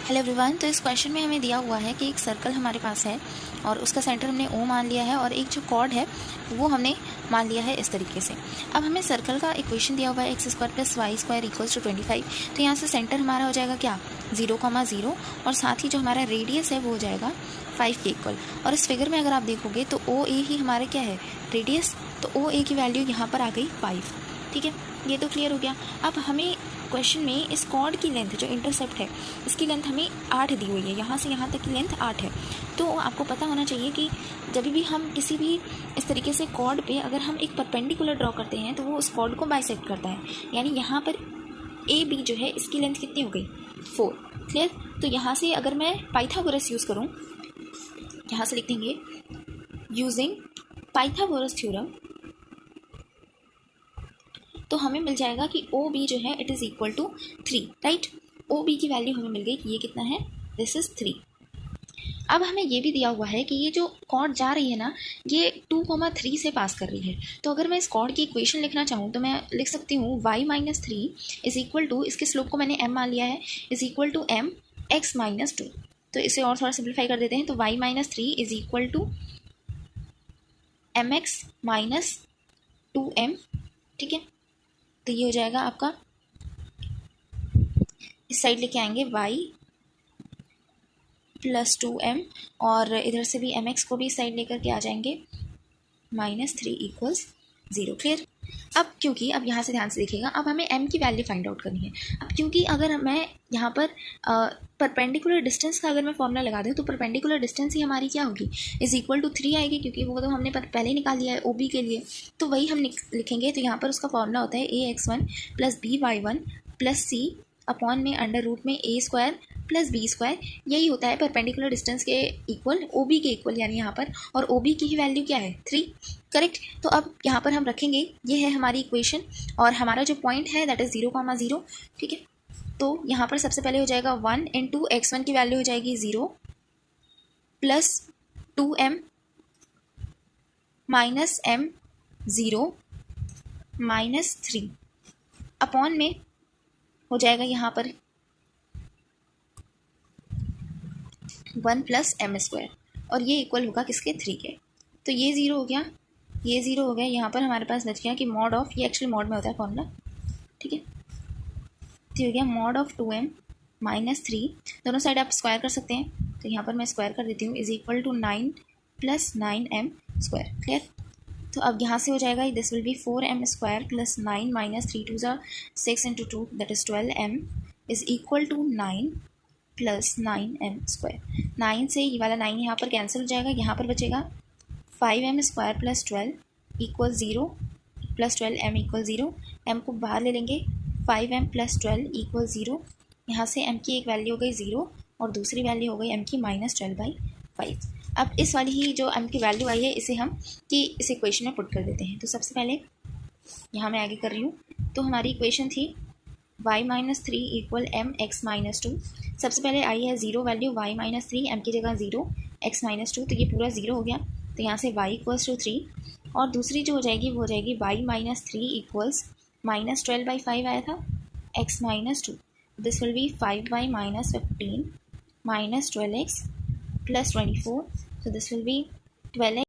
Hello everyone. तो इस question में हमें दिया हुआ है कि एक सर्कल हमारे पास है और उसका सेंटर हमने ओ मान लिया है और एक जो कॉर्ड है वो हमने मान लिया है इस तरीके से। अब हमें सर्कल का इक्वेशन दिया हुआ है x² + y² = 25। तो यहाँ से सेंटर हमारा हो जाएगा क्या 0,0 और साथ ही जो हमारा रेडियस है वो हो जाएगा 5 के इक्वल। और इस फिगर में अगर आप देखोगे तो ओ ए ही हमारा क्या है रेडियस, तो ओ ए की वैल्यू यहाँ पर आ गई 5। ठीक है, ये तो क्लियर हो गया। अब हमें क्वेश्चन में इस कॉर्ड की लेंथ जो इंटरसेप्ट है इसकी लेंथ हमें 8 दी हुई है, यहाँ से यहाँ तक की लेंथ 8 है। तो आपको पता होना चाहिए कि जब भी हम किसी भी इस तरीके से कॉर्ड पे अगर हम एक परपेंडिकुलर ड्रॉ करते हैं तो वो उस कॉर्ड को बाइसेक्ट करता है। यानी यहाँ पर ए बी जो है इसकी लेंथ कितनी हो गई 4। क्लियर। तो यहाँ से अगर मैं पाइथागोरस यूज़ करूँ, यहाँ से लिख देंगे यूजिंग पाइथागोरस थ्योरम, तो हमें मिल जाएगा कि ओ बी जो है it is equal to 3। Right, O B की वैल्यू हमें मिल गई कि ये कितना है, दिस इज 3। अब हमें ये भी दिया हुआ है कि ये जो कॉर्ड जा रही है ना ये 2,3 से पास कर रही है। तो अगर मैं इस कॉर्ड की इक्वेशन लिखना चाहूँ तो मैं लिख सकती हूँ y-3 इज इक्वल टू, इसके स्लोप को मैंने m मान लिया है, is equal to m x-2। तो इसे और थोड़ा सिंप्लीफाई कर देते हैं। तो y-3 is equal to mx-2m। ठीक है, तो ये हो जाएगा आपका, इस साइड लेके आएंगे y + 2m और इधर से भी mx को भी इस साइड लेकर के आ जाएंगे -3 = 0। क्लियर। अब क्योंकि अब यहाँ से ध्यान से देखिएगा, अब हमें m की वैल्यू फाइंड आउट करनी है। अब क्योंकि अगर मैं यहाँ पर परपेंडिकुलर डिस्टेंस का अगर मैं फॉर्मूला लगा दूँ तो परपेंडिकुलर डिस्टेंस ही हमारी क्या होगी इज इक्वल टू 3 आएगी, क्योंकि वो तो हमने पहले ही निकाल लिया है OB के लिए। तो वही हम लिखेंगे। तो यहाँ पर उसका फॉर्मूला होता है ax1 + by1 + c अपॉन में √a² + b²। यही होता है परपेंडिकुलर डिस्टेंस के इक्वल, OB के इक्वल यानी यहाँ पर, और OB की ही वैल्यू क्या है 3। करेक्ट। तो अब यहाँ पर हम रखेंगे, ये है हमारी इक्वेशन और हमारा जो पॉइंट है दैट इज 0,0। ठीक है, तो यहाँ पर सबसे पहले हो जाएगा 1 × x1 की वैल्यू हो जाएगी 0 + 2m -m 0 -3 अपॉन में हो जाएगा यहाँ पर 1 + m², और ये इक्वल होगा किसके 3 के। तो ये 0 हो गया, ये 0 हो गया। यहाँ पर हमारे पास बच गया कि मॉड ऑफ, ये एक्चुअली मॉड में होता है फॉर्मूला। ठीक है, तो हो गया मॉड ऑफ 2m -3, दोनों साइड आप स्क्वायर कर सकते हैं। तो यहाँ पर मैं स्क्वायर कर देती हूँ, is equal to 9 + 9m²। Clear. तो अब यहाँ से हो जाएगा this will be 4m² + 9 -3 2 6 × 2 that is 12m is equal to 9 + 9m²। 9 से ये वाला 9 यहाँ पर कैंसिल हो जाएगा, यहाँ पर बचेगा 5m² + 12 = 0 + 12m = 0। m को बाहर ले लेंगे, 5m + 12 = 0। यहाँ से m की एक वैल्यू हो गई 0 और दूसरी वैल्यू हो गई m की -12/5। अब इस वाली ही जो m की वैल्यू आई है इसे हम कि इस इक्वेशन में पुट कर देते हैं। तो सबसे पहले यहाँ मैं आगे कर रही हूँ। तो हमारी इक्वेशन थी y-3 = mx-2। सबसे पहले आई है 0 वैल्यू, y-3 m की जगह 0 x-2, तो ये पूरा 0 हो गया। तो यहाँ से y = 3 और दूसरी जो हो जाएगी वो हो जाएगी y-3 = -12/5 आया था x-2। This will B 5y -15 -12x + 24। So this will be 12x